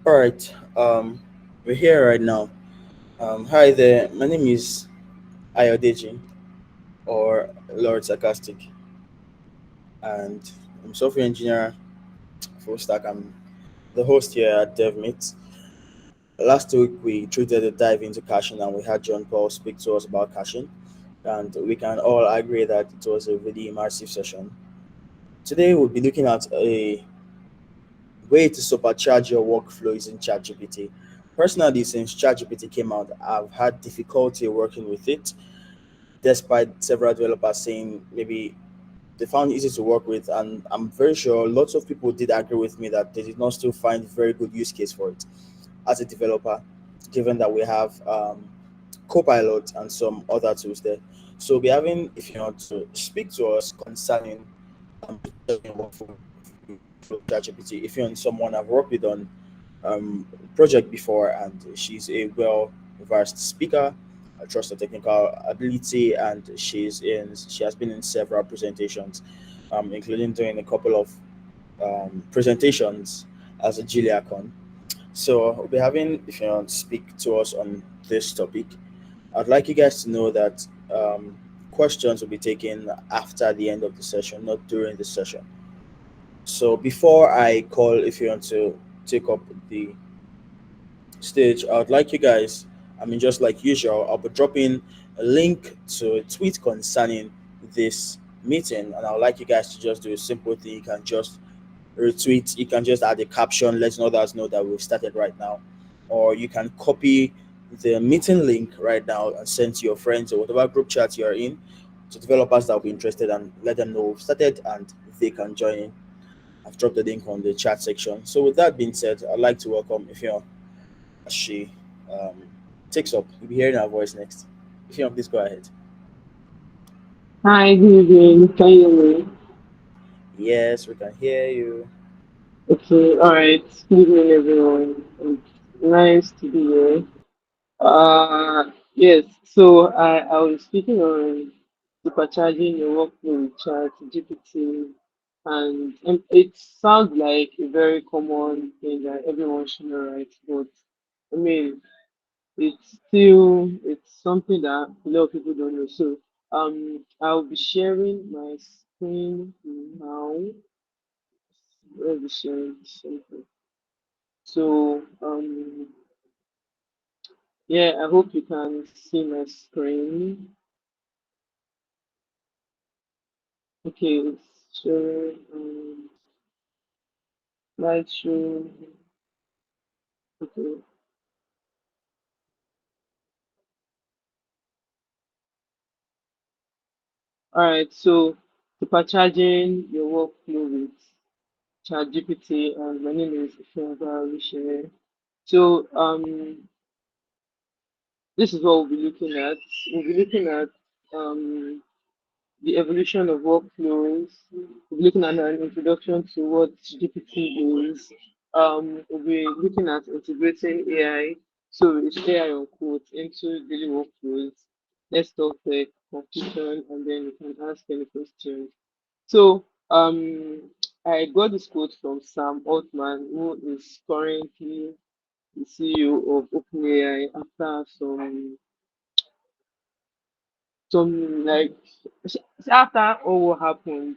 All right. We're here right now. Hi there. My name is Ayodeji, or Lord Sarcastic, and I'm software engineer, full stack. I'm the host here at DevMeet. Last week we treated a dive into caching, and we had John Paul speak to us about caching, and we can all agree that it was a really immersive session. Today we'll be looking at a way to supercharge your workflow using ChatGPT. Personally, since ChatGPT came out, I've had difficulty working with it despite several developers saying maybe they found it easy to work with, and I'm very sure lots of people did agree with me that they did not still find very good use case for it as a developer, given that we have Copilot and some other tools there. So we'll be having, if you want to speak to us concerning workflow ChatGPT, if you're someone I've worked with on project before, and she's a well versed speaker. I trust her technical ability, and she has been in several presentations, including doing a couple of presentations as a Juliacon. So we'll be having, if you want to speak to us on this topic, I'd like you guys to know that questions will be taken after the end of the session, not during the session. So before I call, if you want to take up the stage, I would like you guys, I mean, just like usual, I'll be dropping a link to a tweet concerning this meeting, and I would like you guys to just do a simple thing. You can just retweet, you can just add a caption, letting others know that we've started right now, or you can copy the meeting link right now and send to your friends or whatever group chat you're in, to developers that will be interested, and let them know we've started and they can join in. I've dropped the link on the chat section. So with that being said, I'd like to welcome Ifeoma as she um, takes up. You'll be hearing her voice next. Ifeoma, please go ahead. Hi, good evening. Can you hear me? Yes, we can hear you. Okay, all right. Good evening, everyone. It's nice to be here. Yes. So I was speaking on supercharging your workflow with Chat GPT, and it sounds like a very common thing that everyone should know, right? But I mean, it's something that a lot of people don't know. So I'll be sharing my screen now. Where is sharing something? So yeah, I hope you can see my screen. Okay, it's showing slideshow. Okay. All right, so supercharging your workflow with ChatGPT, and my name is Ifihanagbara Olusheye. So this is what we'll be looking at. We'll be looking at um the evolution of workflows. We'll be looking at an introduction to what GPT is. We'll be looking at integrating AI, so it's AI on quote, into daily workflows. Let's talk tech, confusion, and then you can ask any questions. So, I got this quote from Sam Altman, who is currently the CEO of OpenAI, after some like after all what happened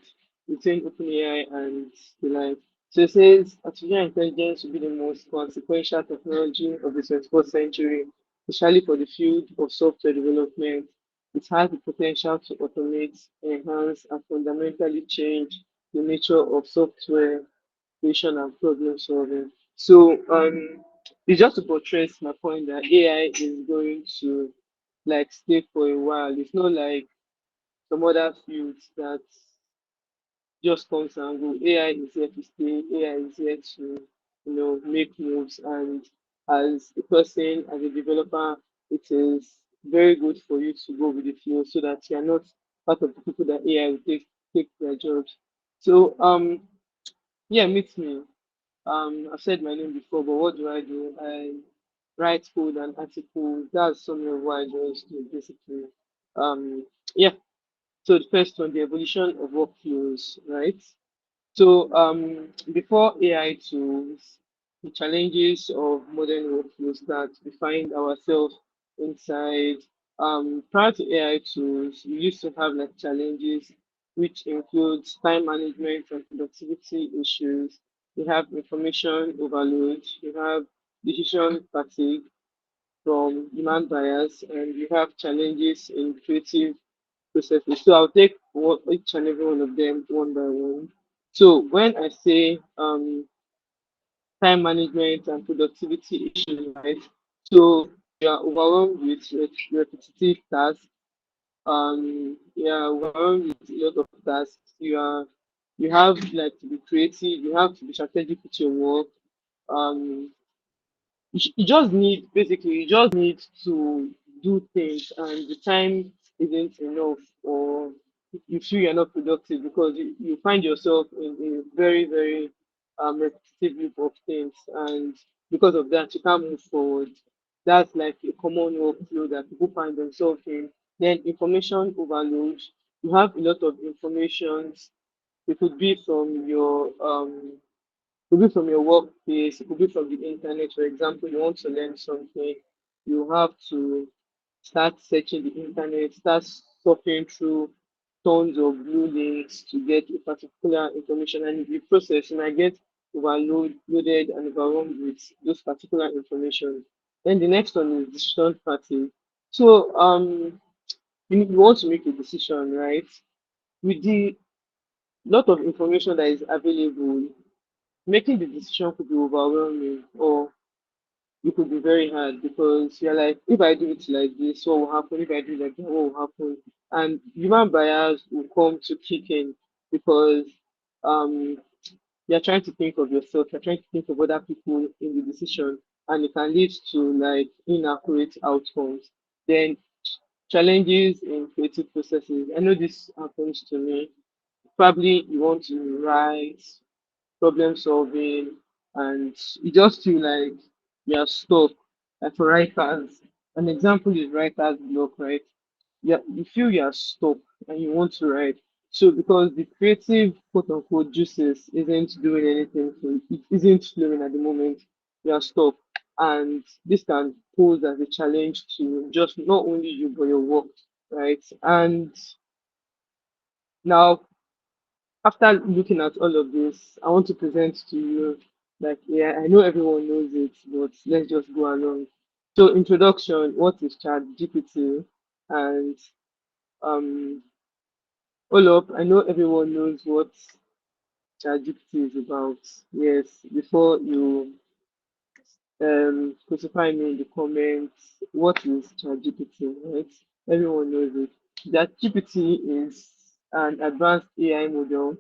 between OpenAI and the like. So it says artificial intelligence will be the most consequential technology of the 21st century, especially for the field of software development. It has the potential to automate, enhance, and fundamentally change the nature of software creation and problem solving. So it's just to portray my point that AI is going to like stay for a while. It's not like some other fields that just comes and go. AI is here to stay. AI is here to, make moves. And as a person, as a developer, it is very good for you to go with the flow so that you are not part of the people that AI will take their jobs. So yeah, meet me. I've said my name before, but what do? I write code and articles. That's some of what I just do basically. Um, yeah. So the first one, the evolution of workflows, right? So before AI tools, the challenges of modern workflows that we find ourselves inside. Prior to AI tools, we used to have like challenges which includes time management and productivity issues. We have information overload. We have decision fatigue from demand bias, and we have challenges in creative processes. So I'll take each and every one of them one by one. So when I say time management and productivity issues, right? So you are overwhelmed with repetitive tasks. You are overwhelmed with a lot of tasks. You have like to be creative. You have to be strategic with your work. Um, you just need basically you just need to do things and the time isn't enough or you feel you're not productive because you find yourself in a very repetitive loop of things and because of that you can't move forward. That's like a common workflow that people find themselves in. Then information overload. You have a lot of information. It could be from your could be from your workplace, it could be from the internet. For example, you want to learn something, you have to start searching the internet, start surfing through tons of blue links to get a particular information. And in the process, you might get loaded and overwhelmed with those particular information. Then the next one is decision fatigue. So you want to make a decision, right? With the lot of information that is available, making the decision could be overwhelming or it could be very hard because you're like, if I do it like this, what will happen? If I do it like that, what will happen? And human bias will come to kick in because um you're trying to think of yourself, you're trying to think of other people in the decision, and it can lead to like inaccurate outcomes. Then challenges in creative processes. I know this happens to me. Probably you want to write problem solving, and you just feel like you're stuck. Like for writers, an example is writer's block, right? Yeah, you feel you're stuck and you want to write. So because the creative quote unquote juices isn't doing anything, so it isn't flowing at the moment, you're stuck. And this can pose as a challenge to just not only you but your work, right? And now after looking at all of this, I want to present to you like yeah, I know everyone knows it, but let's just go along. So introduction, what is ChatGPT? And um all up, I know everyone knows what ChatGPT is about. Yes, before you crucify me in the comments, what is ChatGPT, right? Everyone knows it. ChatGPT is an advanced AI model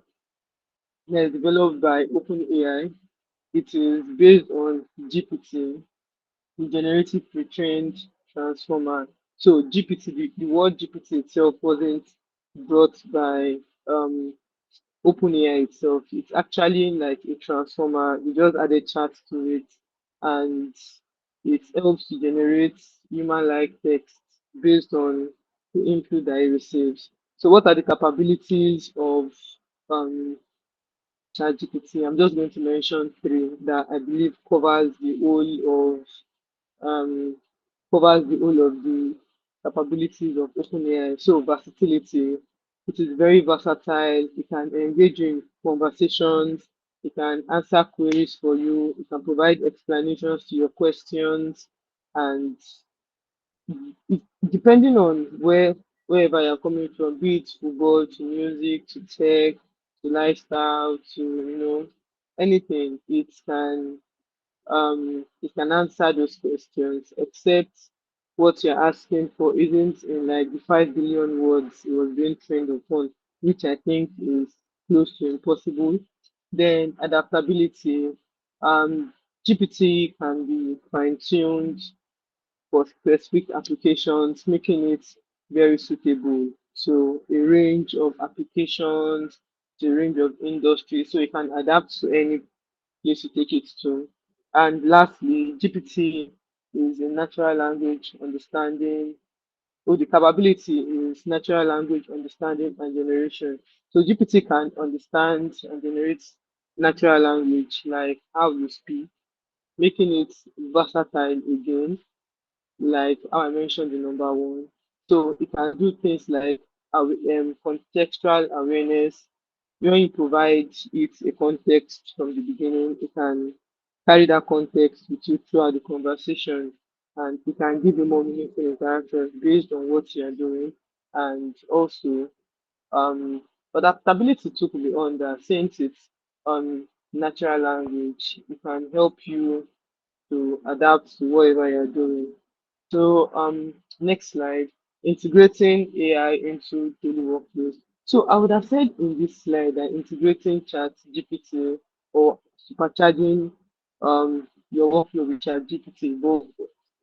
that is developed by OpenAI. It is based on GPT, the generative pre-trained transformer. So GPT, the word GPT itself wasn't brought by OpenAI itself. It's actually like a transformer. You just added chat to it, and it helps to generate human-like text based on the input that it receives. So, what are the capabilities of um, ChatGPT? I'm just going to mention three that I believe um, covers the whole of the capabilities of OpenAI. So versatility, it is very versatile. It can engage in conversations. It can answer queries for you. It can provide explanations to your questions, and it, depending on wherever you're coming from, be it football to music to tech to lifestyle to anything, it can answer those questions, except what you're asking for isn't in like the 5 billion words it was being trained upon, which I think is close to impossible. Then adaptability, GPT can be fine-tuned for specific applications, making it very suitable to a range of applications, to a range of industries, so it can adapt to any place you take it to. And lastly, GPT is a natural language understanding, or the capability is natural language understanding and generation. So GPT can understand and generate natural language like how you speak. making it versatile again, like how I mentioned in number one. So it can do things like contextual awareness. When you provide it a context from the beginning, it can carry that context with you throughout the conversation, and it can give you more meaningful interactions based on what you are doing. And also, um, adaptability too could be on that, since it's natural language, it can help you to adapt to whatever you're doing. So next slide, integrating AI into daily workflows. So I would have said in this slide that integrating Chat GPT or supercharging your workflow with Chat GPT. But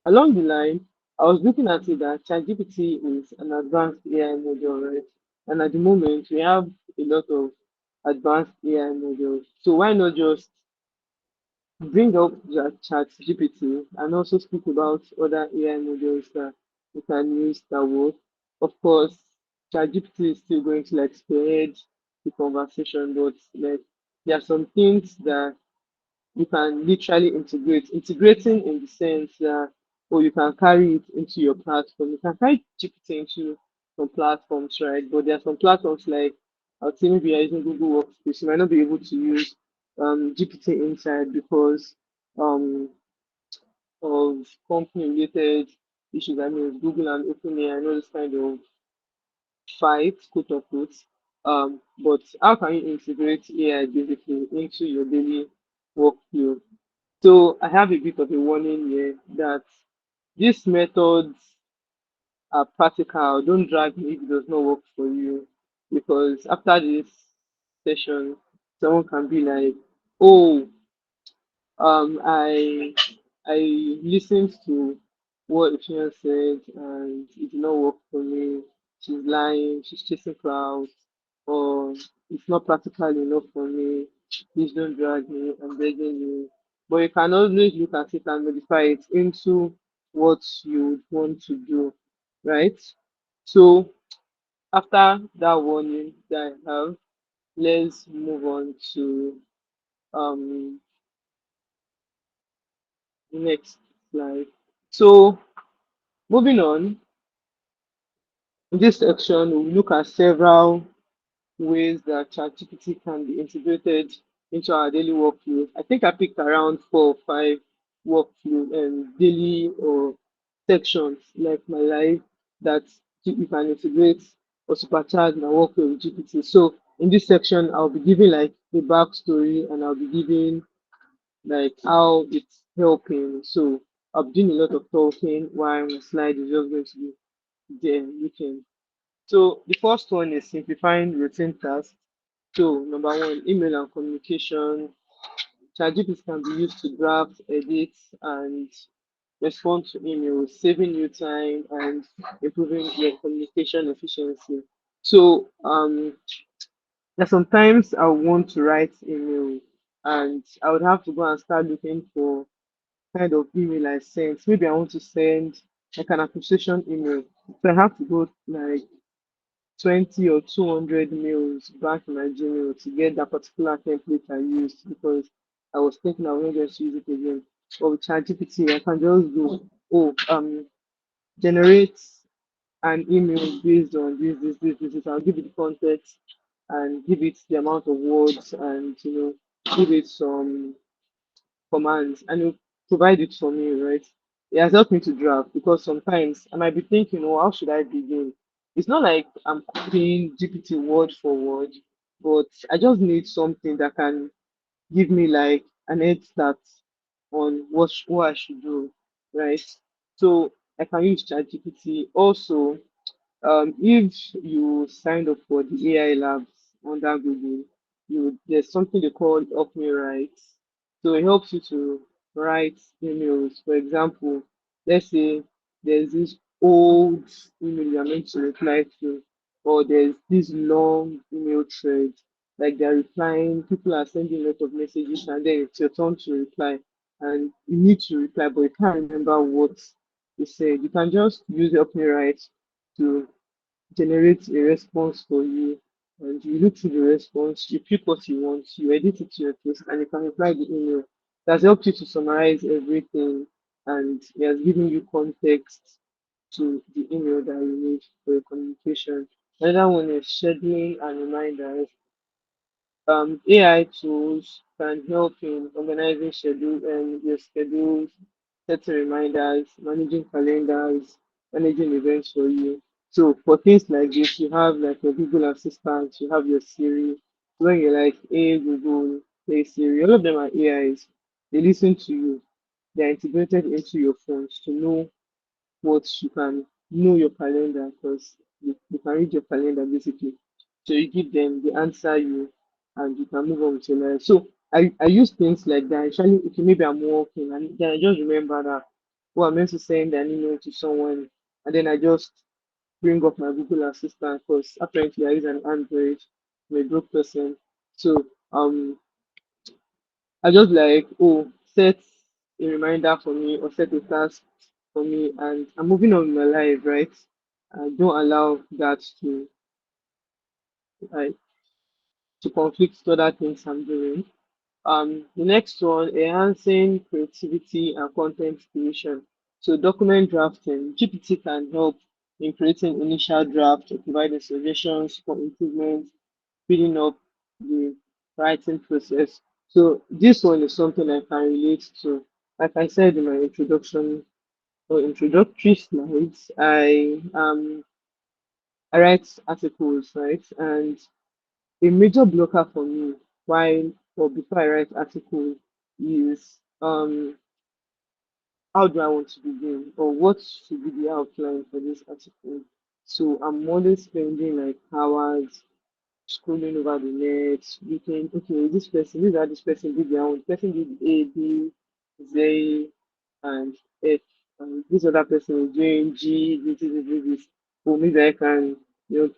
along the line, I was looking at it that Chat GPT is an advanced AI model, right? And at the moment we have a lot of advanced AI models. So why not just bring up Chat GPT and also speak about other AI models that you can use that work. Of course, Chat GPT is still going to like spearhead the conversation, but like there are some things that you can literally integrating in the sense that, or you can carry it into your platform. You can carry GPT into some platforms, right? But there are some platforms like I would say maybe you're using Google Workspace, you might not be able to use GPT inside because um of company related issues. I mean Google and OpenAI, I know this kind of fight, quote unquote. But how can you integrate AI basically into your daily workflow? So I have a bit of a warning here that these methods are practical. Don't drag me if it does not work for you, because after this session, someone can be like, "Oh, I listened to what Ifihanagbara said and it did not work for me. She's lying. She's chasing clouds, or it's not practical enough for me. Please don't drag me. I'm begging you." But you can always look at it and modify it into what you want to do, right? So after that warning that I have, let's move on to um the next slide. So moving on, in this section, we look at several ways that ChatGPT can be integrated into our daily workflow. I think I picked around 4 or 5 workflow and daily or sections like my life that you can integrate or supercharge my workflow with GPT. So in this section, I'll be giving like a backstory and I'll be giving like how it's helping. So I'll be doing a lot of talking while my slide is just going to be there looking. So the first one is simplifying routine tasks. So number one, email and communication. ChatGPT can be used to draft, edit, and respond to emails, saving you time and improving your communication efficiency. So there's sometimes I want to write email and I would have to go and start looking for kind of email I sent. Maybe I want to send like an appreciation email. So I have to go like 20 or 200 mails back in my Gmail to get that particular template I used because I was thinking I was not going to use it again. But with ChatGPT, I can just go, oh, generate an email based on this. I'll give it the context and give it the amount of words and, give it some commands and it'll provide it for me, right? It has helped me to draft because sometimes I might be thinking, oh, how should I begin? It's not like I'm copying GPT word for word, but I just need something that can give me like an head start on what I should do, right? So I can use ChatGPT. Also, if you signed up for the AI labs under Google, there's something they call Help Me Write. So it helps you to write emails. For example, let's say there's this old email you're meant to reply to, or there's this long email thread, like they're replying, people are sending a lot of messages, and then it's your turn to reply, and you need to reply, but you can't remember what you said. You can just use Help Me Write to generate a response for you and you look through the response, you pick what you want, you edit it to your taste, and you can reply the email. It has helped you to summarize everything, and it has given you context to the email that you need for your communication. Another one is scheduling and reminders. AI tools can help in organizing your schedules, setting reminders, managing calendars, managing events for you. So for things like this, you have like your Google Assistant, you have your Siri. When you're like, hey Google, hey Siri, all of them are AIs. They listen to you. They are integrated into your phones to know what you can know your calendar because you can read your calendar basically. So you give them, they answer you, and you can move on with your life. So I use things like that. Actually, okay, maybe I'm working, and then I just remember that, oh, I meant to send an email to someone, and then I just bring up my Google Assistant because apparently I use an Android, I'm a broke person. So I just like, oh, set a reminder for me or set a task for me, and I'm moving on with my life, right? I don't allow that like to conflict with other things I'm doing. The next one, enhancing creativity and content creation. So document drafting. GPT can help in creating initial drafts or providing suggestions for improvement, speeding up the writing process. So this one is something I can relate to. Like I said in my introduction or introductory slides, I write articles, right? And a major blocker for me while or before I write article is how do I want to begin or what should be the outline for this article. So I'm always spending like hours scrolling over the net, looking, okay, this person did their own. Person did A, B, Z, and F, and this other person is doing G, this. Or maybe I can,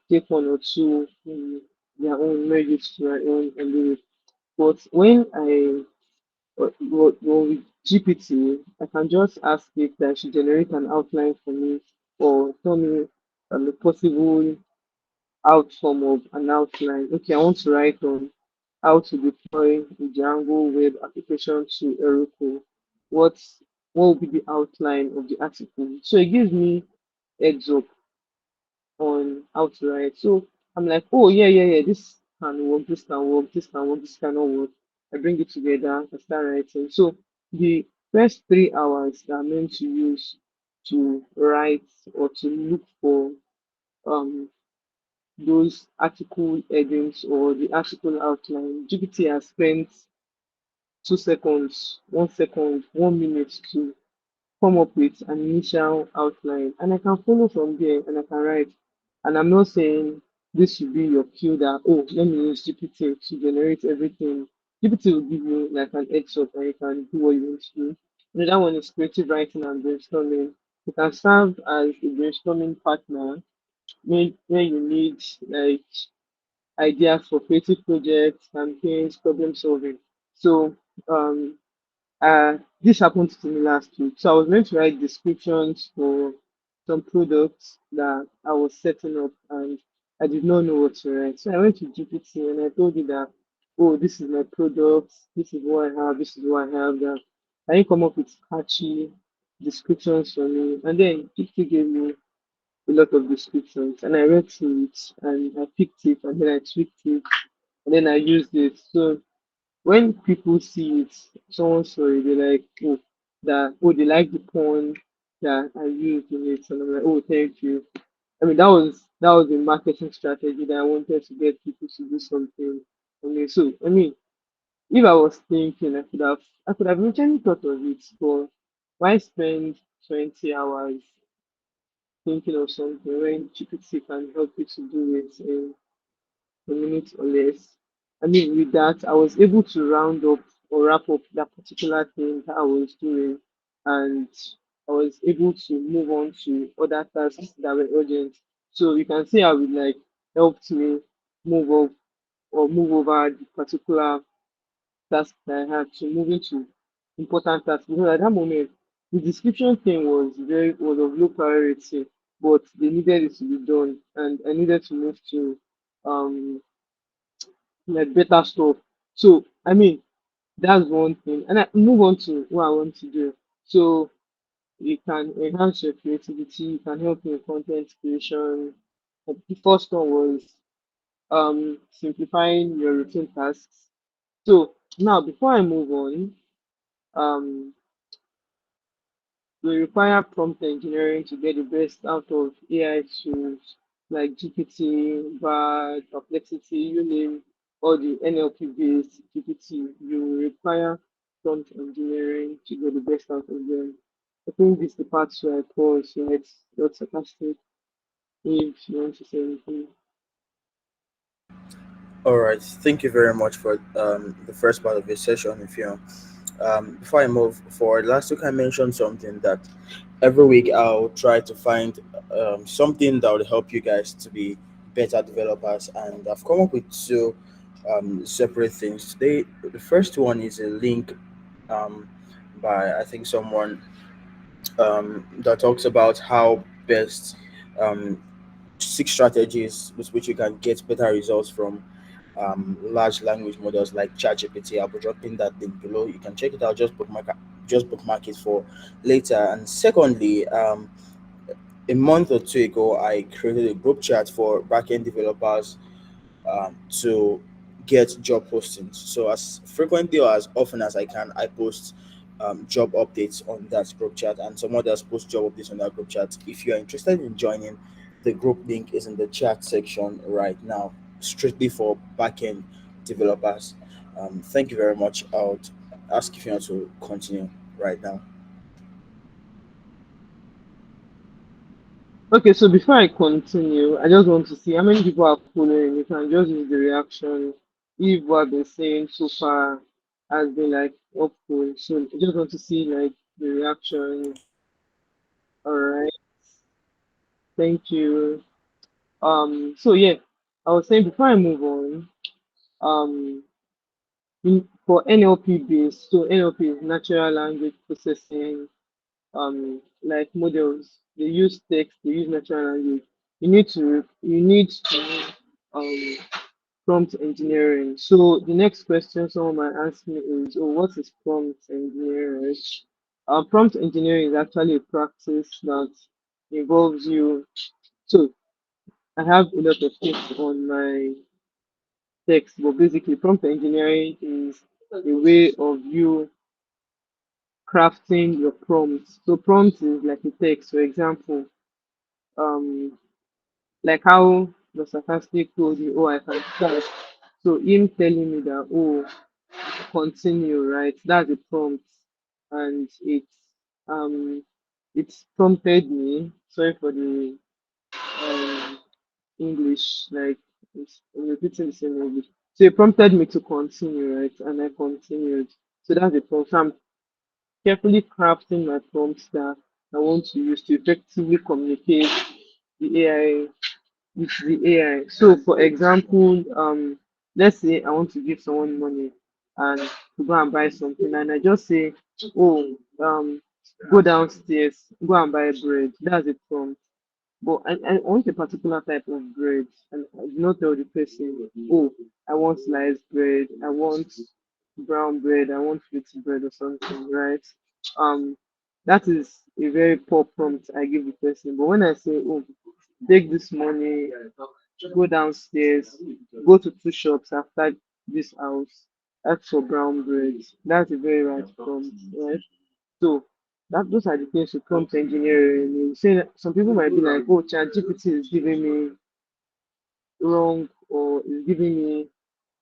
take one or two, their own, merge it to my own and do it. But when with GPT, I can just ask it that she generate an outline for me or tell me a possible outcome of an outline. Okay, I want to write on how to deploy a Django web application to Heroku. What's what will be the outline of the article? So it gives me heads up on how to write. So I'm like, oh yeah, this can work, this can work, this can work, this cannot work. I bring it together, I start writing. So the first 3 hours that I'm meant to use to write or to look for um those article headings or the article outline, GPT has spent 2 seconds, 1 second, 1 minute to come up with an initial outline, and I can follow from there and I can write. And I'm not saying this should be your cue that, oh, let me use GPT to generate everything. GPT will give you like an heads up and you can do what you want to do. Another one is creative writing and brainstorming. You can serve as a brainstorming partner when you need like ideas for creative projects, campaigns, problem solving. So um, this happened to me last week. So I was meant to write descriptions for some products that I was setting up, and I did not know what to write. So I went to GPT and I told it that, oh, this is my product, this is what I have, this is what I have. That I come up with catchy descriptions for me, and then GPT gave me a lot of descriptions, and I read through it, and I picked it, and then I tweaked it, and then I used it. So when people see it, someone saw it, they like, oh, they like the porn that I used in it, and I'm like, oh, thank you. I mean, that was a marketing strategy that I wanted to get people to do something. I mean, so I mean, if I was thinking, I could have eventually thought of it, but why spend 20 hours thinking of something when GPT can help you to do it in a minute or less? I mean, with that, I was able to round up or wrap up that particular thing that I was doing, and I was able to move on to other tasks that were urgent. So you can see how it like helped me move up or move over the particular task that I had to move into important tasks. Because at that moment, the description thing was of low priority, but they needed it to be done, and I needed to move to um like better stuff. So I mean, That's one thing. And I move on to what I want to do. So you can enhance your creativity, you can help in content creation. The first one was simplifying your routine tasks. So now before I move on, um we require prompt engineering to get the best out of AI tools like GPT, BARD, Perplexity, you name all the NLP based GPT. You require prompt engineering to get the best out of them. I think this is the part where I pause, right? Not sarcastic. If you want to say anything. All right. Thank you very much for the first part of your session. If you before I move forward, last week I mentioned something that every week I'll try to find something that will help you guys to be better developers, and I've come up with two separate things. Today, the first one is a link um, by I think someone that talks about how best um, 6 strategies with which you can get better results from large language models like ChatGPT. I'll be dropping that link below. You can check it out. Just bookmark it for later. And secondly, a month or two ago, I created a group chat for backend developers to get job postings. So as frequently or as often as I can, I post job updates on that group chat, and some others post job updates on that group chat. If you are interested in joining, the group link is in the chat section right now, strictly for backend developers. Thank you very much. I would ask if you want to continue right now. Okay, so before I continue, I just want to see how many people are following. You can just use the reaction if what I've been saying so far has been like helpful. So I just want to see like the reaction. All right, thank you. So yeah, I was saying before I move on, um, for NLP based, so NLP is natural language processing, like models. They use text, they use natural language. You need to um prompt engineering. So the next question someone might ask me is, oh, what is prompt engineering? Prompt engineering is actually a practice that involves you. So I have a lot of things on my text, but basically prompt engineering is a way of you crafting your prompts. So prompt is like a text. For example, um, like how the sarcastic told you, oh, I can start. So him telling me that, oh, continue, right? That's a prompt, and um it's prompted me. Sorry for the um English, like I'm repeating the same English. So it prompted me to continue, right? And I continued. So that's the prompt. So I'm carefully crafting my prompts that I want to use to effectively communicate the AI with the AI. So, for example, let's say I want to give someone money and to go and buy something, and I just say, "Oh, go downstairs, go and buy bread." That's a prompt. But I want a particular type of bread, and I do not tell the person, "Oh, I want sliced bread, I want brown bread, I want wheat bread or something," right? Um, that is a very poor prompt I give the person. But when I say, "Oh, take this money, go downstairs, go to 2 shops after this house, ask for brown bread," that's a very right prompt, right? So those are the things to prompt engineering. You say that some people might be like, oh, ChatGPT is giving me wrong or is giving me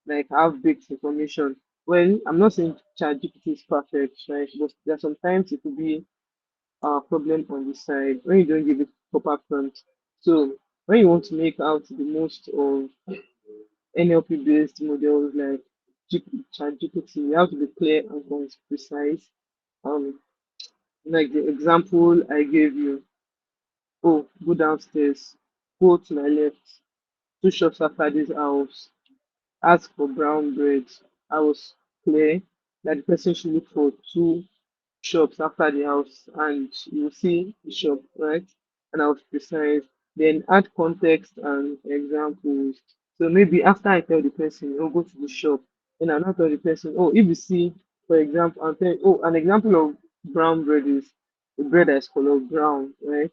like half-baked information. Well, I'm not saying ChatGPT is perfect, right? But there are sometimes it could be a problem on the side when you don't give it proper prompt. So when you want to make out the most of NLP-based models like ChatGPT, you have to be clear and precise. Um, like the example I gave you, oh, go downstairs, go to my left, 2 shops after this house, ask for brown bread. I was clear that the person should look for 2 shops after the house and you will see the shop, right? And I was precise. Then add context and examples. So maybe after I tell the person, oh, go to the shop, And I'll not tell the person, oh, if you see, for example, I'll tell you, oh, an example of brown bread is a bread that's colored brown, right?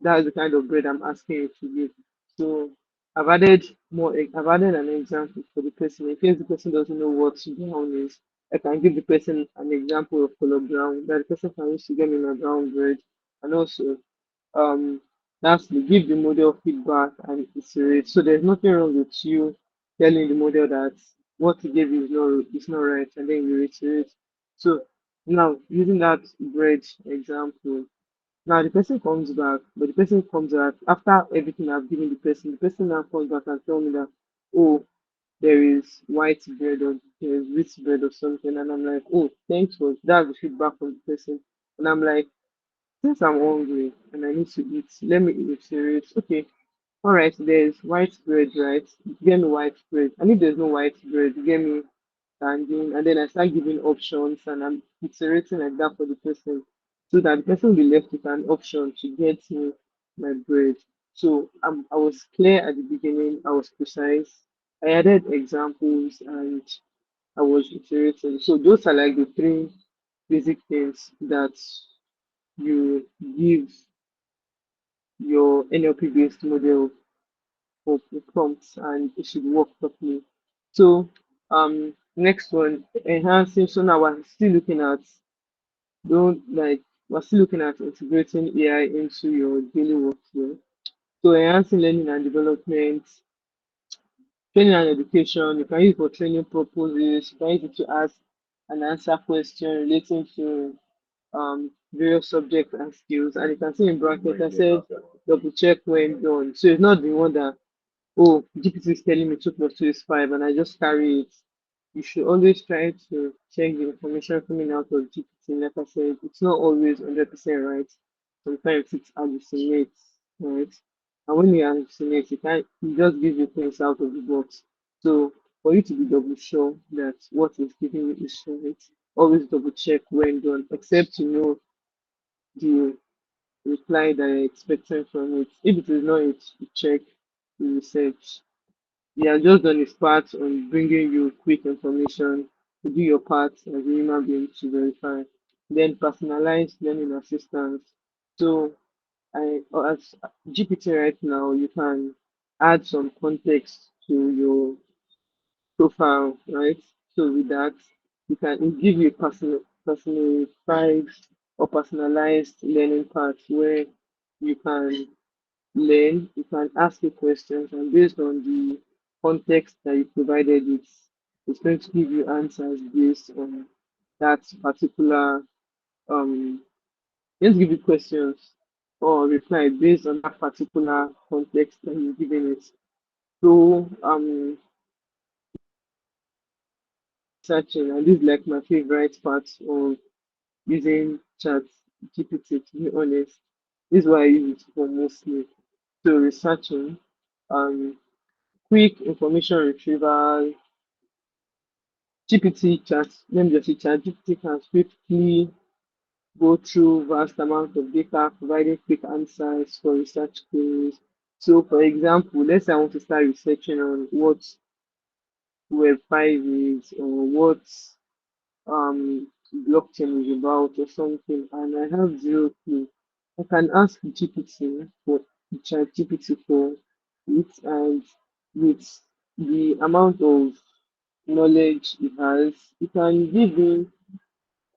That's the kind of bread I'm asking you to give. So I've added an example for the person in case the person doesn't know what brown is. I can give the person an example of color brown that the person can use to get me my brown bread. And also, um, lastly, give the model feedback and iterate. So there's nothing wrong with you telling the model that what he gave you is not right, and then you iterate. So now using that bread example, now the person comes back, but the person comes back after everything I've given the person. The person now comes back and tell me that, oh, there is white bread or there is wheat bread or something, and I'm like, oh, thanks for that's the feedback from the person, and I'm like, since I'm hungry and I need to eat, let me iterate. Okay, all right, there's white bread, right? Get me white bread. And if there's no white bread, get me standing. And then I start giving options and I'm iterating like that for the person so that the person will be left with an option to get me my bread. So I was clear at the beginning, I was precise. I added examples and I was iterating. So those are like the three basic things that you give your NLP based model for prompts and it should work properly. So next one, enhancing. So now we're still looking at integrating AI into your daily workflow. So enhancing learning and development, training and education, you can use it for training purposes, you can use it to ask and answer questions relating to various subjects and skills. And you can see in brackets I said double check when done. So it's not the one that, oh, GPT is telling me 2 plus 2 is 5, and I just carry it. You should always try to check the information coming out of GPT. Like I said, it's not always 100% right. Sometimes it hallucinates, right? And when you hallucinate, it just gives you things out of the box. So for you to be double sure that what is giving you is right, always double check when done, except you know the reply that you're expecting from it. If it is not it, you check the research. He has just done his part on bringing you quick information to do your part as a human being to verify. Then personalized learning assistance. So as GPT right now, you can add some context to your profile, right? So with that, it give you personalized or personalized learning path where you can learn, you can ask you questions, and based on the context that you provided, it's going to give you answers based on that particular let's give you questions or reply based on that particular context that you've given it. So searching, and this is like my favorite part of using chat GPT, to be honest. This is what I use it for mostly. So researching, um quick information retrieval. Let me just say chat GPT can swiftly go through vast amount of data, providing quick answers for research queries. So for example, let's say I want to start researching on what Web5 is or what blockchain is about or something, and I have zero clue. I can ask GPT for chat GPT for it, and with the amount of knowledge it has, it can give me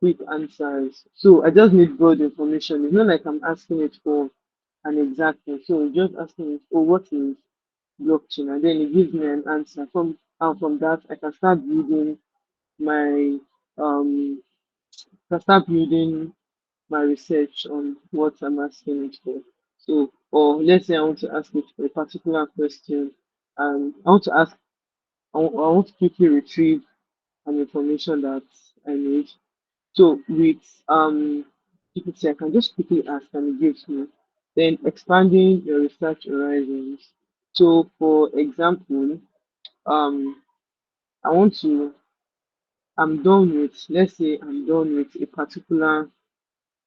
quick answers. So I just need broad information. It's not like I'm asking it for an exact thing. So just asking it, oh, what is blockchain? And then it gives me an answer. From that, I can start building my um start building my research on what I'm asking it for. So, or let's say I want to ask it for a particular question, and I want to quickly retrieve an information that I need. So with GPT, I can just quickly ask and it gives me. Then expanding your research horizons. So for example, um, I want to. Let's say I'm done with a particular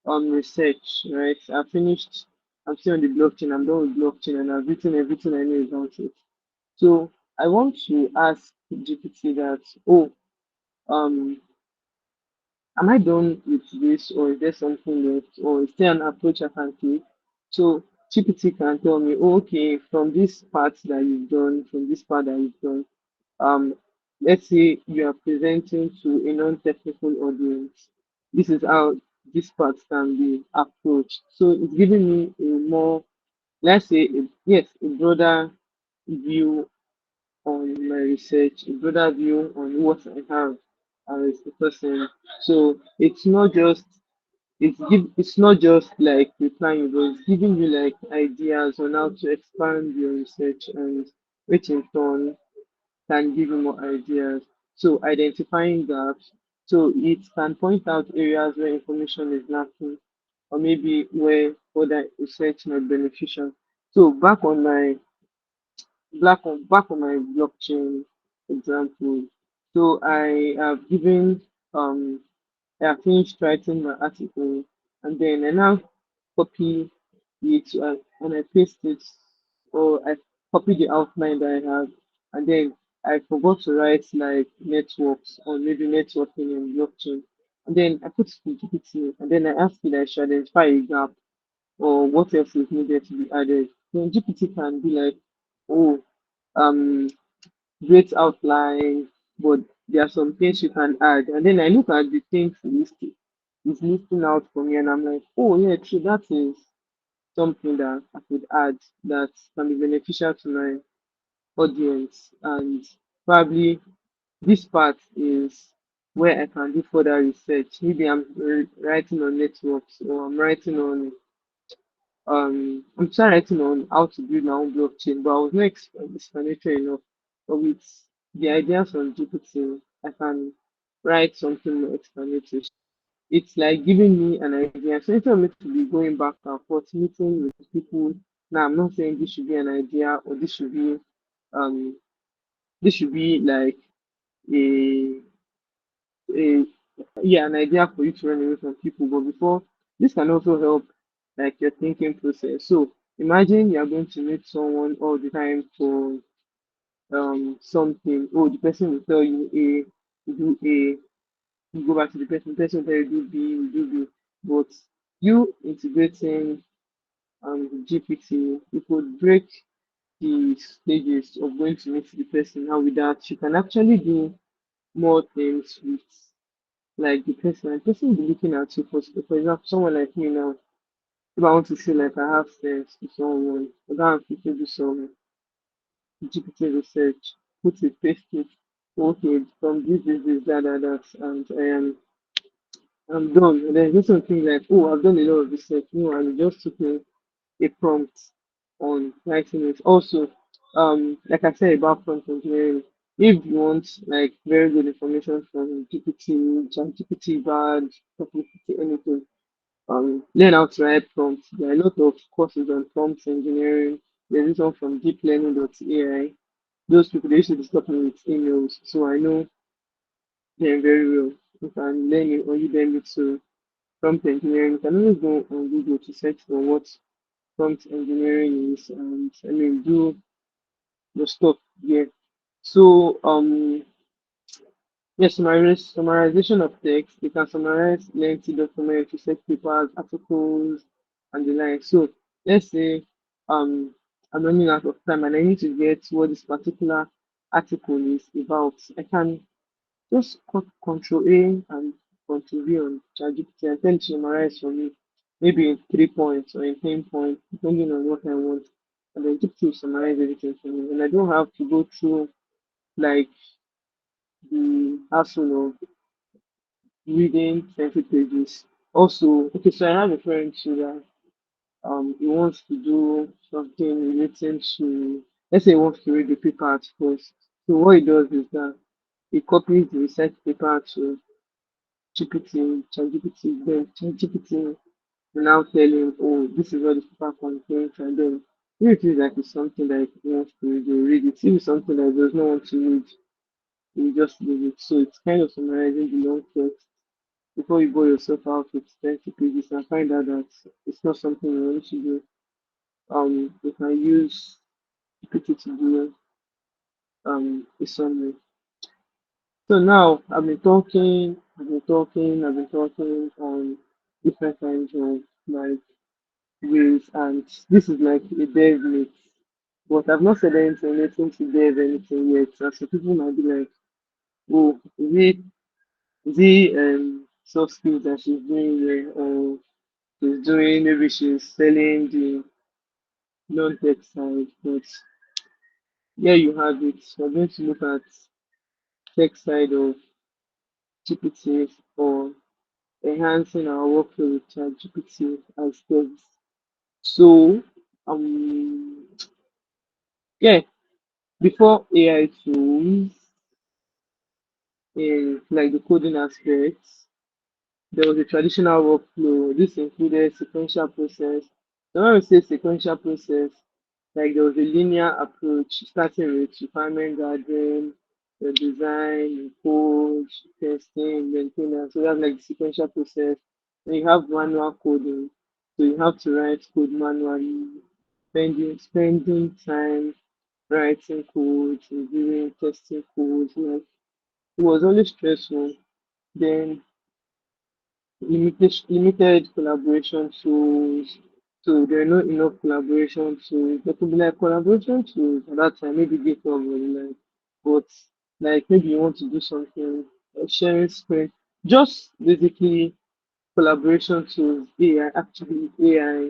research, right? I'm still on the blockchain, I'm done with blockchain and I've written everything I know about it. So I want to ask GPT that, oh, um, am I done with this, or is there something left, or is there an approach I can take? So GPT can tell me, oh, okay, from this part that you've done, from this part that you've done, um, let's say you are presenting to a non-technical audience. This is how this part can be approached. So it's giving me a more, let's say, yes, a broader view on my research, a broader view on what I have as a person. So it's not just like replying, but it's giving you like ideas on how to expand your research, and which in turn can give you more ideas. So identifying gaps. So it can point out areas where information is lacking, or maybe where further research might be beneficial. So back on my blockchain example. So I have given I have finished writing my article, and then I now copy it and I paste it, or I copy the outline that I have, and then I forgot to write like networks or maybe networking and blockchain. And then I put it in GPT, and then I ask it that I should identify a gap or what else is needed to be added. Then GPT can be like, oh, um, great outline, but there are some things you can add. And then I look at the things it's listing out for me, and I'm like, oh yeah, true, that is something that I could add that can be beneficial to my audience. And probably this part is where I can do further research. Maybe I'm writing on networks, or I'm still writing on how to build my own blockchain, but I was not explanatory enough. But with the ideas on GPT, I can write something more explanatory. It's like giving me an idea. So instead of me to be going back and forth, meeting with people, now I'm not saying this should be an idea, or um this should be like a a yeah, an idea for you to run away from people. But before, this can also help like your thinking process. So imagine you are going to meet someone all the time for something. Oh, the person will tell you A, you do A, you go back to the person will tell you do B, you do B. But you integrating GPT, you could break the stages of going to meet the person. Now with that, you can actually do more things with like the person will be looking at you for example, someone like me now. If I want to feel like I have sense to someone, I don't have to do some GPT research, put it, paste it, okay, from this, that, and I'm done. And then just something like, oh, I've done a lot of research, and it just took me a prompt on writing it. Also, like I said about prompt engineering, if you want like very good information from GPT, ChatGPT, bad, GPT, anything, learn how to write prompts. There are a lot of courses on prompt engineering. There's this one from deeplearning.ai. Those people they used to disturb me with emails, so I know them very well. You can learn it or you learn it to prompt engineering. You can always go on Google to search for what prompt engineering is, and I mean do the stuff there. So yes, summarization of text. You can summarize lengthy documents, research papers, articles, and the like. So let's say I'm running out of time and I need to get what this particular article is about. I can just control A and control V on ChatGPT and tell it to summarize for me, maybe in 3 points or in 10 points, depending on what I want. And then GPT will summarize everything for me. And I don't have to go through like the hassle of reading 20 pages. Also, okay, so I have a friend too that he wants to do something relating to, let's say he wants to read the paper at first. So what he does is that he copies the research paper to GPT, ChatGPT, then ChatGPT will now tell him, oh, this is what the paper contains, and then if it is like it's something that he wants to read, he'll read it. If it's something that he does not want to read, you just leave it. So it's kind of summarizing the long text before you bore yourself out with 20 pages and find out that it's not something you want to do. You can use GPT to do a summary. So now I've been talking on different kinds of like ways, and this is like a dev mix. But I've not said anything to dev anything yet. So people might be like, oh, is it soft skills that she's doing here, or she's doing maybe she's selling the non-tech side. But here you have it. We're going to look at tech side of GPT or enhancing our workflow with ChatGPT as devs. So, um, yeah, before AI tools in like the coding aspects, there was a traditional workflow. This included sequential process. So when we say sequential process, like there was a linear approach starting with requirement gathering, the design, the code, testing, maintenance. So that's like the sequential process. Then you have manual coding. So you have to write code manually, spending time writing code, reviewing, testing code. Like it was always stressful. Then limited collaboration tools. So there are not enough collaboration tools. There could be like collaboration tools at that time, maybe GitHub or like, but like maybe you want to do something, sharing screen, just basically collaboration tools. AI, actually AI.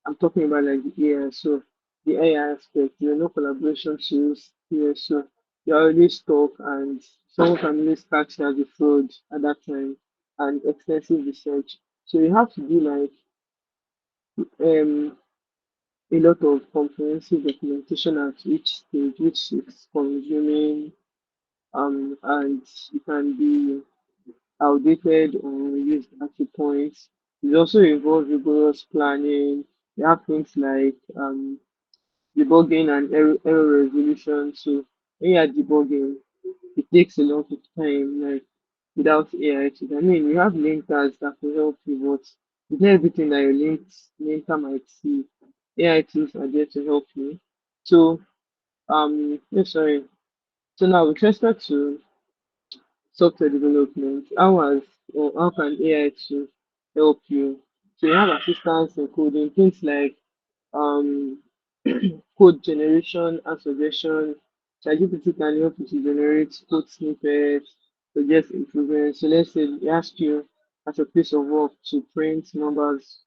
I'm talking about like the AI. So the AI aspect, there are no collaboration tools here. So you're always stuck and someone can always catch you as a fraud at that time and extensive research. So you have to do like um a lot of comprehensive documentation at each stage, which is consuming and it can be outdated or used at a point. It also involves rigorous planning. You have things like debugging and error resolution. So when you are debugging, it takes a lot of time, like without AI tools. I mean, you have linkers that will help you, but it's not everything that your linker might see. AI tools are there to help you. So, yeah, sorry. So now with respect to software development, how can AI to help you? So you have assistance in coding, things like um code generation and suggestion. ChatGPT can help you to generate code snippets, suggest improvements. So let's say they ask you as a piece of work to print numbers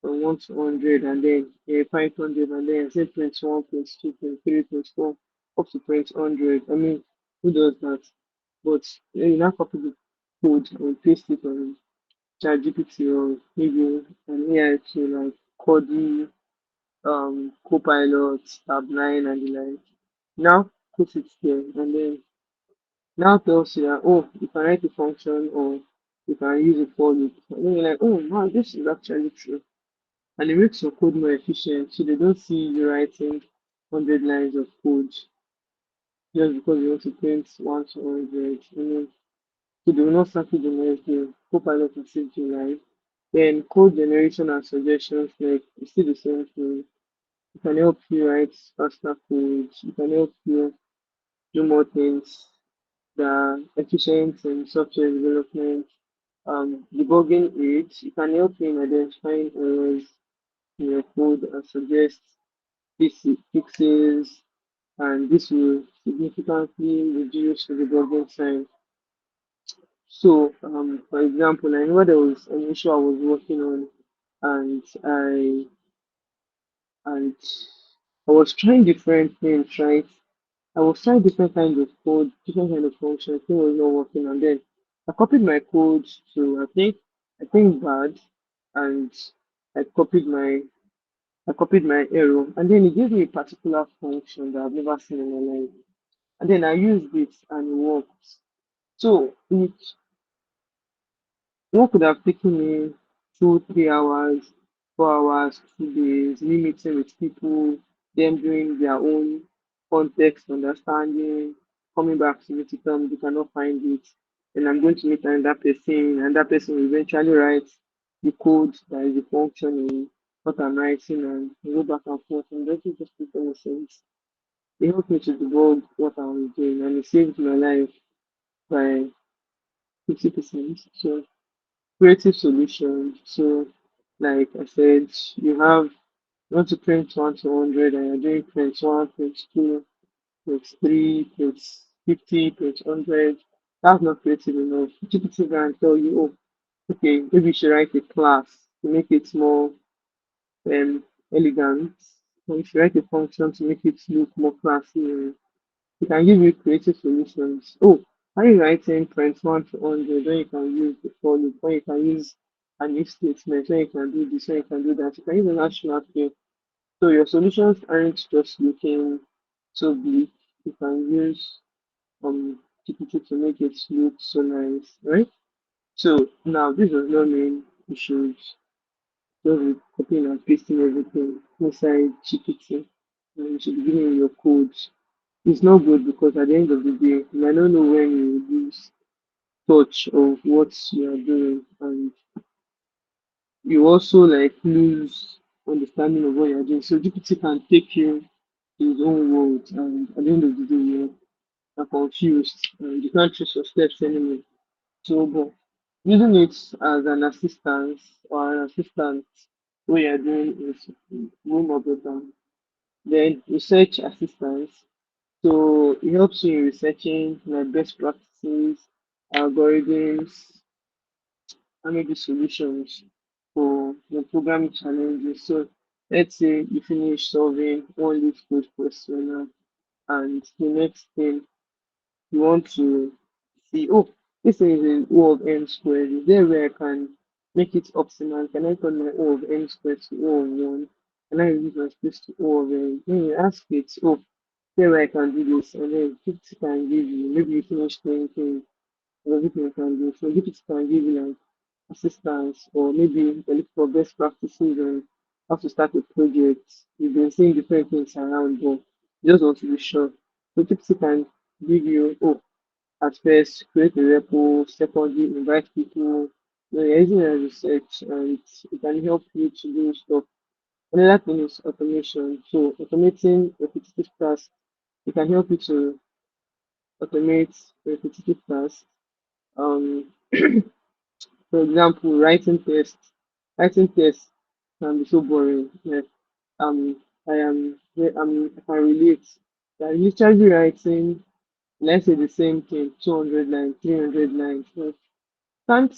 from 1 to 100 and then 500 and then say print 1, print 2, print 3, print 4, up to print 100. I mean, who does that? But you now copy the code and paste it on ChatGPT or maybe an AI to like Cody, Copilot, Tab9 and the like. Now put it there and then now tells you that, oh, you can write a function or you can use a for loop. And then you're like, oh, wow, this is actually true. And it makes your code more efficient so they don't see you writing 100 lines of code just because you want to print 1 to 100. So they will not start to generate the Copilot will save you life. Then code generation and suggestions, like it's still the same thing. It can help you write faster code. It can help you do more things that are efficient in software development. Debugging it, it can help you in identifying errors in your code and suggest fixes, and this will significantly reduce the debugging time. So, for example, I remember there was an issue I was working on, and and I was trying different things, right? I was trying different kinds of code, different kind of functions. Thing was not working, and then I copied my code to I think bad, and I copied my I copied my error, and then it gave me a particular function that I've never seen in my life, and then I used it and it worked. So what could have taken me 2, 3 hours, 4 hours, 2 days, me meeting with people, them doing their own context understanding, coming back to me to tell me they cannot find it. And I'm going to meet another person, and that person will eventually write the code that is the function in what I'm writing and go back and forth. And doesn't just make any sense. It helped me to debug what I was doing and it saved my life. by 50%. So creative solutions. So like I said, you want to print 1 to 100 and you're doing print 1, print 2, print 3, print 50, print 100. That's not creative enough. GPT can tell you, oh, okay, maybe you should write a class to make it more elegant. Or if you write a function to make it look more classy, it can give you creative solutions. Oh, when you writing print 1 to 100, when you can use the for loop, when you can use an if statement, when you can do this, when you can do that, you can use an actual thing. So your solutions aren't just looking so big. You can use GPT to make it look so nice, right? So now this does not mean you should just be copying and pasting everything inside GPT. And you should be giving your code. It's not good because at the end of the day, you might not know when you lose touch of what you are doing, and you also like lose understanding of what you're doing. So GPT can take you to his own world, and at the end of the day, you're confused and you can't trace your steps anymore. So, but using it as an assistant or an assistant, what you're doing is way more better. Then research assistance. So it helps you in researching like best practices, algorithms, and maybe solutions for the programming challenges. So let's say you finish solving one leaf code question now, and the next thing you want to see, oh, this thing is in O of n squared. Is there where I can make it optimal? Can I turn my O of n squared to O of 1? Can I reduce my space to O of n? Then you ask it, oh, there where I can do this, and then GPT can give you, maybe you finish thinking of everything you can do. So GPT can give you like assistance, or maybe you can look for best practices and how to start a project. You've been seeing different things around, but you just want to be sure. So GPT can give you, oh, at first, create a repo. Secondly, invite people. You're using a research and it can help you to do stuff. Another thing is automation. So automating repetitive tasks. It can help you to automate repetitive tasks. Um, for example, writing tests. Writing tests can be so boring. Like, I can relate. I'm literally writing, let's say the same thing, 200 lines, 300 lines. Can't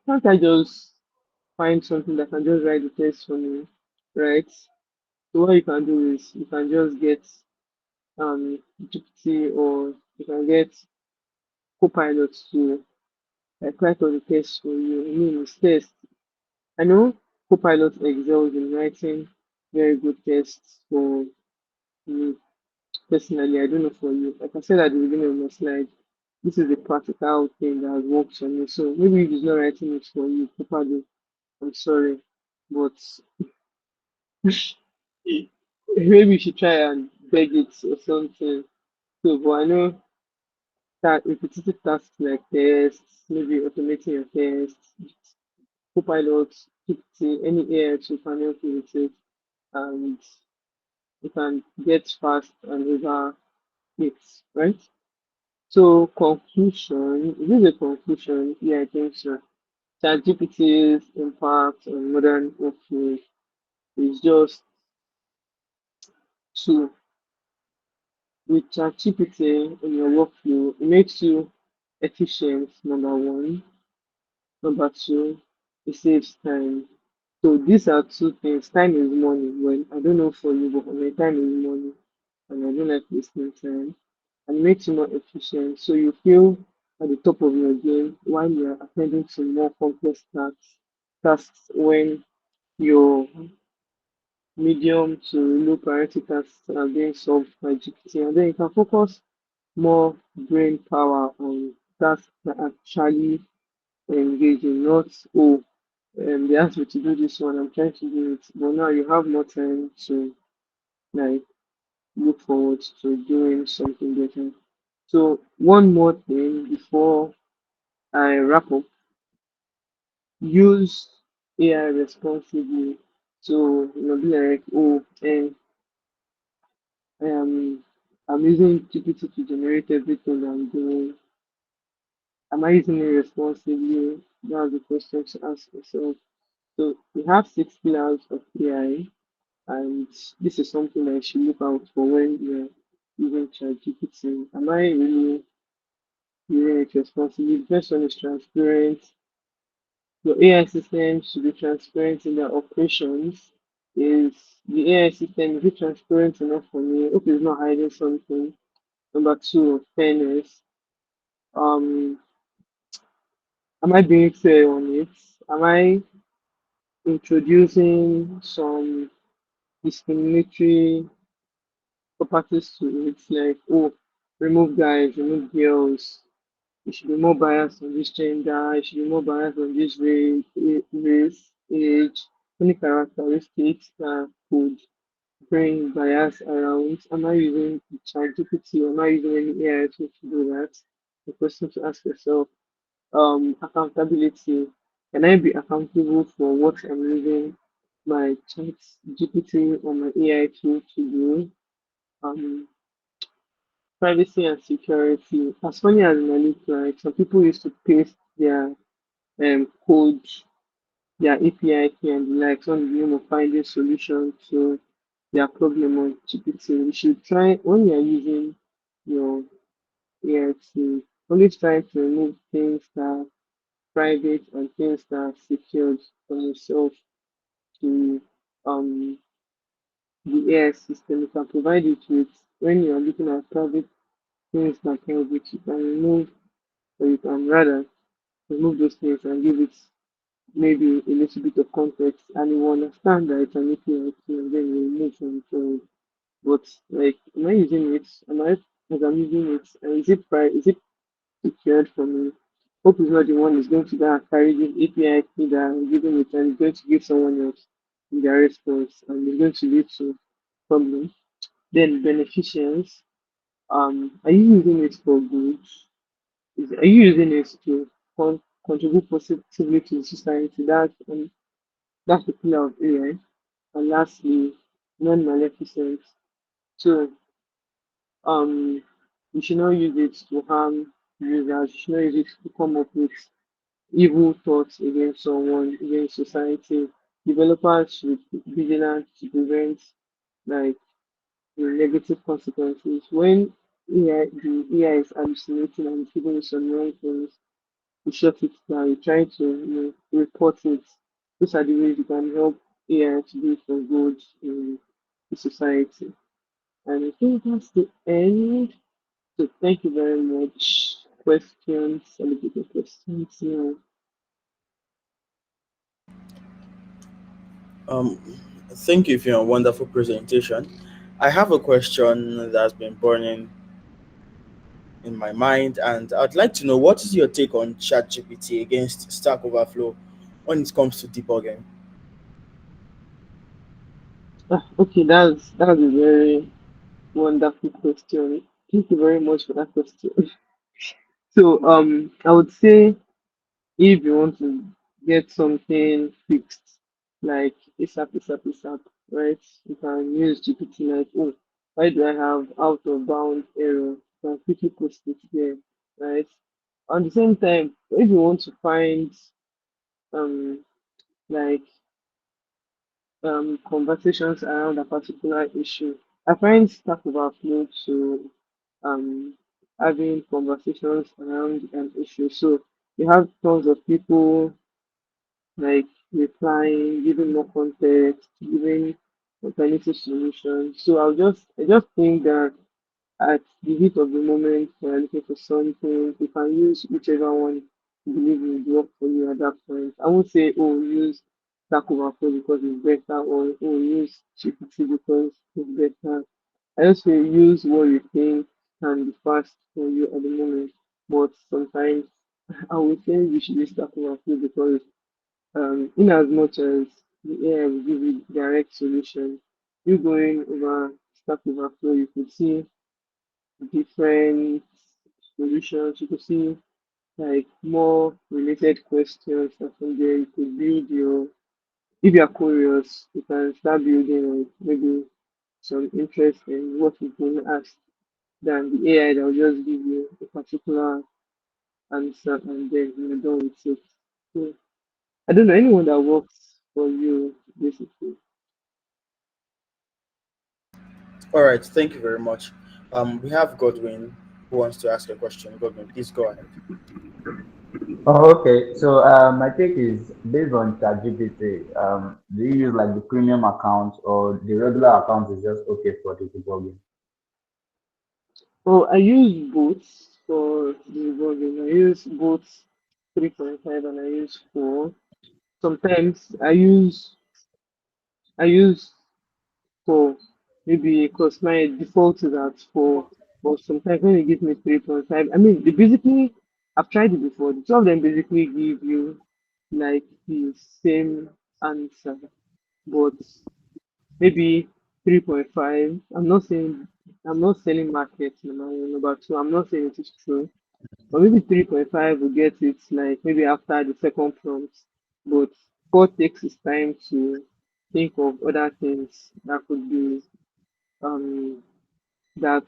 can't I just find something that can just write the test for me, right? So what you can do is you can just get GPT, or you can get Copilot to like write all the tests for you. I mean, it's test. I know Copilot excels in writing very good tests for me personally. I don't know for you. Like I said at the beginning of my slide, this is a practical thing that has worked for me. So maybe if it's not writing it for you, Copilot, I'm sorry, but maybe you should try and beg it or something. So, but I know that repetitive tasks like tests, maybe automating your tests, Copilot, GPT, any AI tool can help you with it, and you can get fast and over it, right? So, conclusion, is this a conclusion? Yeah, I think so. ChatGPT's impact on modern workflows is just two. With ChatGPT in your workflow, it makes you efficient, number one. Number two, it saves time. So these are two things. Time is money. Well, I don't know for you, but for me, time is money. And I don't like wasting time. And it makes you more efficient. So you feel at the top of your game while you're attending to more complex tasks when your medium to low priority tasks are being solved by GPT. And then you can focus more brain power on tasks that are actually engaging, not oh, they asked me to do this one, I'm trying to do it. But now you have more time to like look forward to doing something better. So one more thing before I wrap up, use AI responsibly. So be like, oh, and I am I'm using GPT to generate everything I'm doing. Am I using it responsibly? That's the question to ask yourself. So we have six pillars of AI, and this is something that you should look out for when you're using ChatGPT. Am I really using it responsibly? The first one is transparent. Your AI system should be transparent in their operations. Is the AI system is it transparent enough for me? Hope it's not hiding something. Number two, fairness. Um, am I being fair on it? Am I introducing some discriminatory properties to it, like oh, remove guys, remove girls. You should be more biased on this gender. You should be more biased on this race, age, any characteristics that could bring bias around. Am I using ChatGPT or am I using any AI tool to do that? The question to ask yourself. Accountability. Can I be accountable for what I'm using my ChatGPT or my AI tool to do? Um, Privacy and security. As funny as it might look like, some people used to paste their code, their API key and the likes on the name of finding solution to their problem on GPT. You should try when you are using your AI to always try to remove things that are private and things that are secured from yourself to um the AI system. You can provide it with when you are looking at private things that private, you can remove or you can rather remove those things and give it maybe a little bit of context and you will understand that it's an API key and then you remove from it. But like, am I using it? Am I as I'm using it? And is it secured for me? Hope is not the one who's going to go and carry this API key that I'm giving it and it's going to give someone else in their response and it's going to lead to problems. Then beneficiaries. Are you using it for good? Are you using it to contribute positively to the society? That's the pillar of AI. And lastly, non-maleficent. So um, you should not use it to harm users. You should not use it to come up with evil thoughts against someone, against society. Developers should be vigilant to prevent like the negative consequences. When the AI is hallucinating and giving you some wrong things, you shut it down, you try to report it. Those are the ways you can help AI to be for good in the society. And I think that's the end. So thank you very much. Questions, celebrating questions. Yeah. Um, Thank you for your wonderful presentation. I have a question that's been burning in my mind, and I'd like to know what is your take on ChatGPT against Stack Overflow when it comes to debugging? Okay, that's a very wonderful question. Thank you very much for that question. So I would say if you want to get something fixed, like ASAP, right? You can use GPT like, oh, why do I have out of bound error? You can quickly post it there, right? At the same time, if you want to find um like conversations around a particular issue, I find Stack Overflow to um having conversations around an issue. So you have tons of people like replying, giving more context, giving alternative solutions. So I just think that at the heat of the moment, when you're looking for something, you can use whichever one you believe will work for you at that point. I won't say, oh, use Stack Overflow because it's better, or oh, use GPT because it's better. I just say use what you think can be fast for you at the moment. But sometimes I would say you should use Stack Overflow because in as much as the AI will give you direct solution, you going over Stack Overflow, you could see different solutions. You could see like more related questions and from there you could build your if you are curious, you can start building like maybe some interest in what is being asked than the AI that will just give you a particular answer and then you're done with it. So I don't know anyone that works for you basically. All right, thank you very much. We have Godwin who wants to ask a question. Godwin, please go ahead. Oh, okay. So my take is based on ChatGPT. Do you use like the premium account or the regular account is just okay for the debugging? Oh, I use both for debugging. I use both 3.5 and I use 4. Sometimes I use 4 maybe because my default is at 4. But sometimes when you give me 3.5, I mean, they basically, I've tried it before. The two of them basically give you like the same answer, but maybe 3.5. I'm not selling market number two. I'm not saying it is true. But maybe 3.5 will get it like maybe after the second prompt. But 4 takes its time to think of other things that could be um that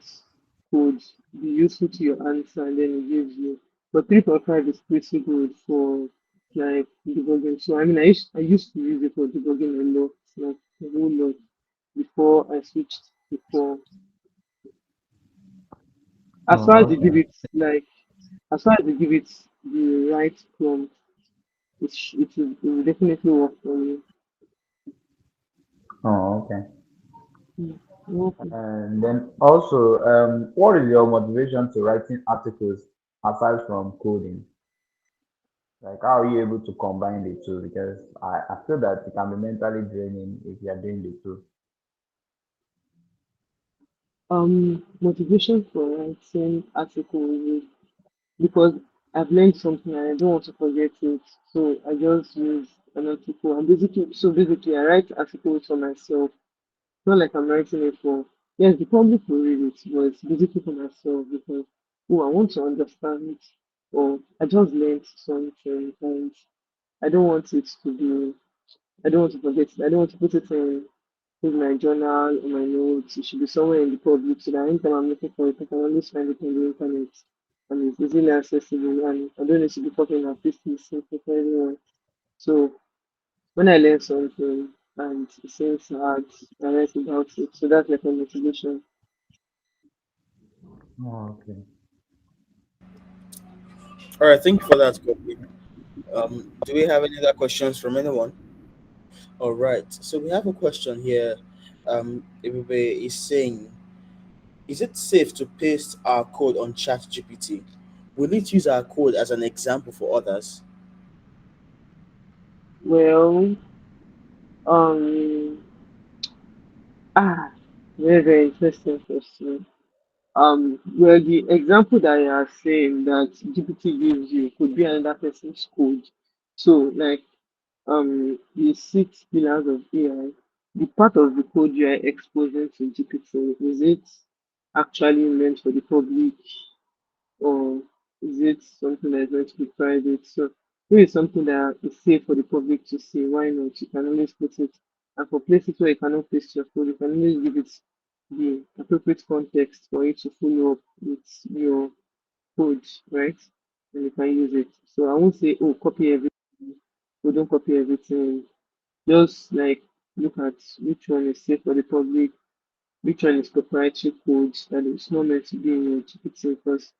could be useful to your answer and then it gives you. But 3.5 is pretty good for like debugging. So I mean I used to use it for debugging a lot, like a whole lot before I switched to 4. As far as Oh, they give okay. it like as far as they give it the right prompt, it will definitely work for you. Oh, okay. Okay. And then also, what is your motivation to writing articles aside from coding? Like, how are you able to combine the two? Because I feel that it can be mentally draining if you are doing the two. Motivation for writing articles is because I've learned something and I don't want to forget it. So I just use an article and basically I write articles for myself. Not like I'm writing it for yes, the public will read it, but it's basically for myself because oh I want to understand or I just learned something and I don't want it to be I don't want to forget it. I don't want to put it in my journal or my notes. It should be somewhere in the public so that anytime I'm looking for it, I can always find it on the internet and it's easily accessible and I don't need to be copying and pasting something for everyone. So when I learn something and it seems hard, I write about it. So that's like a motivation. Oh, okay. All right, thank you for that, Godwin. Do we have any other questions from anyone? All right, so we have a question here. Everybody is saying, is it safe to paste our code on ChatGPT? Will it use our code as an example for others? Well, um, ah, very, very interesting question. Well, the example that you are saying that GPT gives you could be another person's code. So, like, the 6 pillars of AI, the part of the code you are exposing to GPT, is it actually meant for the public or is it something that is meant to be private? So, if it's something that is safe for the public to see, why not? You can always put it. And for places where you cannot paste your code, you can always give it the appropriate context for it to follow up with your code, right? And you can use it. So I won't say, oh, copy everything. So don't copy everything. Just like look at which one is safe for the public, which one is proprietary code that is not meant to be in your GPT because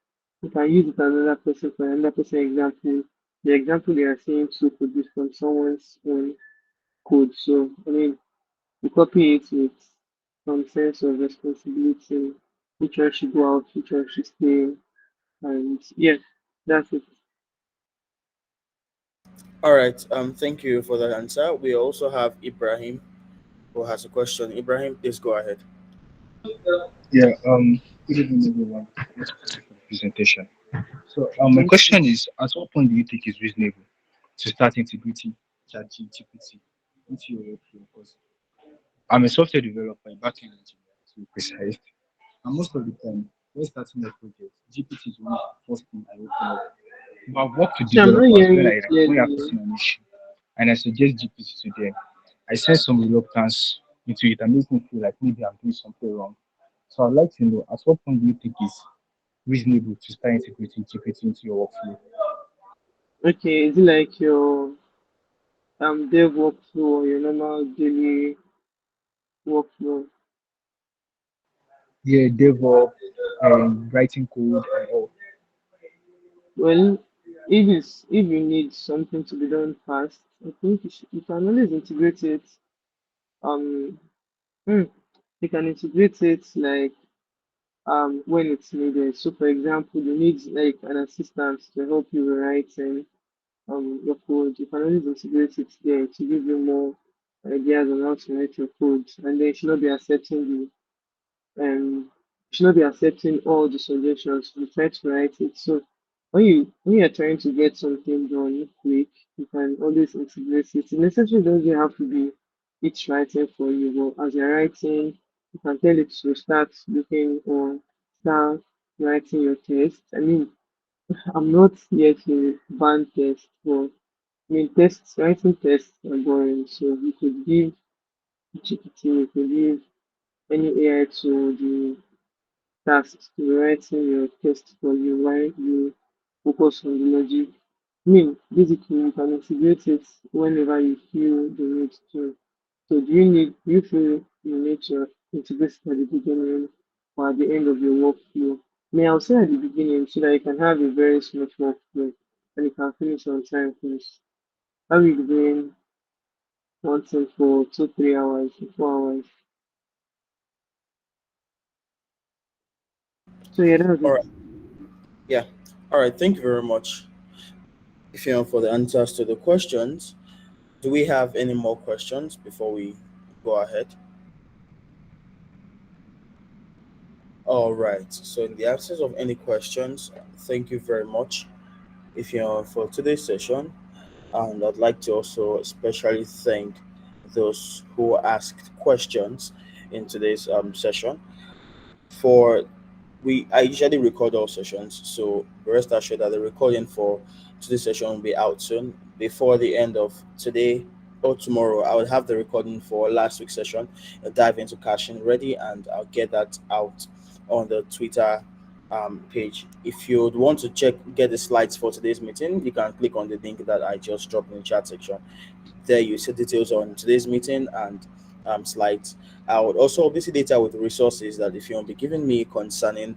you can use it as another person for another person example. The example they are saying too could be from someone's own code. So I mean you copy it with some sense of responsibility, which one should go out, which one should stay, and yeah, that's it. All right, thank you for that answer. We also have Ibrahim who has a question. Ibrahim, please go ahead. Yeah, good evening, everyone. Thanks for the presentation. So, my Thank you. question is, at what point do you think it's reasonable to start integrating ChatGPT into your workflow? Because I'm a software developer, a backend engineer, to be precise. And most of the time, when starting a project, GPT is one of the first thing I open up. But I've worked with I'm not developers hearing when you when you're clearly. facing an issue and I suggest GPT to them, I sense some reluctance into it and makes me feel like maybe I'm doing something wrong. So I'd like to know at what point do you think it's reasonable to start integrating GPT into your workflow? Okay, is it like your dev workflow or your normal daily workflow? Yeah, DevOps and writing code and all. Well, if you need something to be done fast, I think you can always integrate it. Um, hmm, you can integrate it like when it's needed. So, for example, you need like an assistant to help you with writing your code. You can always integrate it there to give you more ideas on how to write your code, and then you should not be accepting should not be accepting all the suggestions. You try to write it. So when you're trying to get something done quick, you can always integrate it. It necessarily doesn't have to be it's writing for you, but as you're writing, you can tell it to start looking or start writing your test. I mean, I'm not here to ban tests, but I mean tests writing tests are boring. So you could give GPT, you could give any AI to the tasks to writing your test for you while you focus on the logic. I mean, basically, you can integrate it whenever you feel the need to. So, do you feel you need to integrate it at the beginning or at the end of your workflow? May I say at the beginning so that you can have a very smooth workflow and you can finish on time, please. How are you doing one thing for 2, 3 hours, 4 hours? So, yeah, that's All it. right. Yeah. All right. Thank you very much, for the answers to the questions. Do we have any more questions before we go ahead? All right. So, in the absence of any questions, thank you very much, for today's session. And I'd like to also especially thank those who asked questions in today's session. For I usually record all sessions, so rest assured that the recording for today's session will be out soon. Before the end of today or tomorrow, I will have the recording for last week's session. I'll dive into caching ready, and I'll get that out on the Twitter page. If you would want to get the slides for today's meeting, you can click on the link that I just dropped in the chat section. There you see details on today's meeting and slides. I would also visit data with resources that if you'll be giving me concerning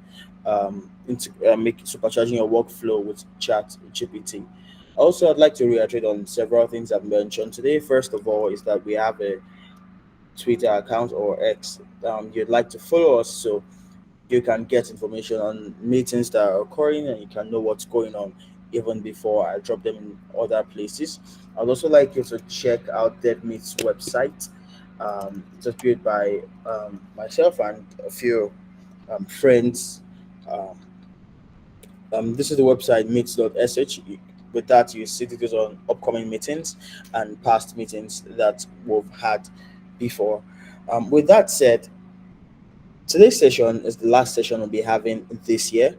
make supercharging your workflow with Chat GPT. Also, I'd like to reiterate on several things I've mentioned today. First of all, is that we have a Twitter account or X. You'd like to follow us, so you can get information on meetings that are occurring and you can know what's going on even before I drop them in other places. I'd also like you to check out DevMeet's website. It was built by myself and a few friends. Um, this is the website meets.sh. With that, you see details on upcoming meetings and past meetings that we've had before. With that said, today's session is the last session we'll be having this year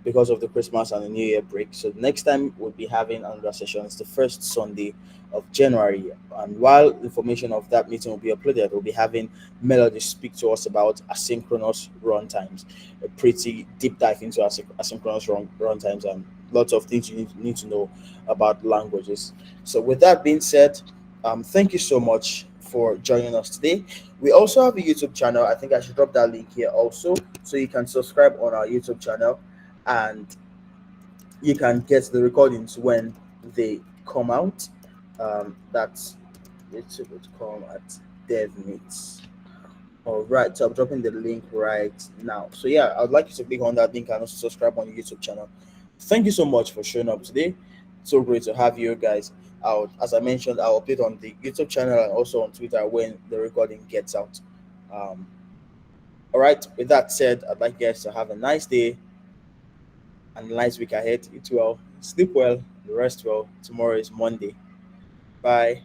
because of the Christmas and the New Year break. So the next time we'll be having another session is the first Sunday of January. And while information of that meeting will be uploaded, we'll be having Melody speak to us about asynchronous run times, a pretty deep dive into asynchronous run times and lots of things you need to know about languages. So with that being said, thank you so much for joining us today. We also have a YouTube channel. I think I should drop that link here also, so you can subscribe on our YouTube channel, and you can get the recordings when they come out. That's it would come at Dev Meets. All right, so I'm dropping the link right now. So yeah, I'd like you to click on that link and also subscribe on the YouTube channel. Thank you so much for showing up today. So great to have you guys out. As I mentioned, I'll update on the YouTube channel and also on Twitter when the recording gets out. Um, all right. With that said, I'd like you guys to have a nice day and a nice week ahead. Eat well, sleep well, rest well. Tomorrow is Monday. Bye.